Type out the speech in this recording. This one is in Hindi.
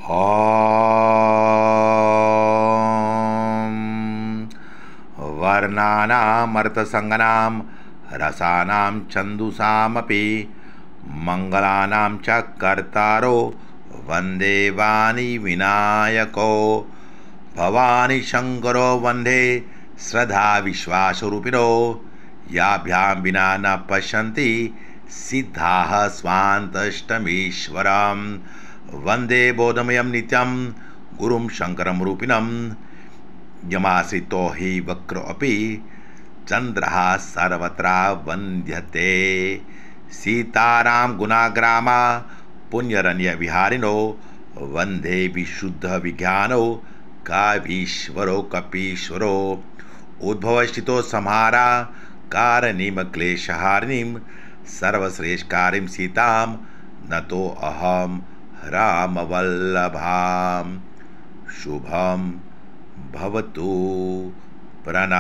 ॐ वर्णानामर्थसङ्गनां रसानां छन्दसामपि मङ्गलानां च कर्तारो वन्दे वाणी विनायको भवानी शङ्करो वन्दे श्रद्धा विश्वासरूपिणो याभ्यां विना न पश्यन्ति सिद्धाः स्वान्तष्टमीश्वरं वन्दे बोधमयं नित्यं गुरुं शङ्करं रूपिणं यमाश्रितो हि वक्र अपि चन्द्रः सर्वत्र वन्द्यते सीताराम गुणाग्रामा पुण्यरण्यविहारिणो वन्दे विशुद्धविज्ञानो कावीश्वरो कपीश्वरो उद्भवस्थितो संहारा कारणीं क्लेशहारिणीं सर्वश्रेष्ठकारीं सीतां नतो अहं रामवल्लभां शुभं भवतु प्रणाम।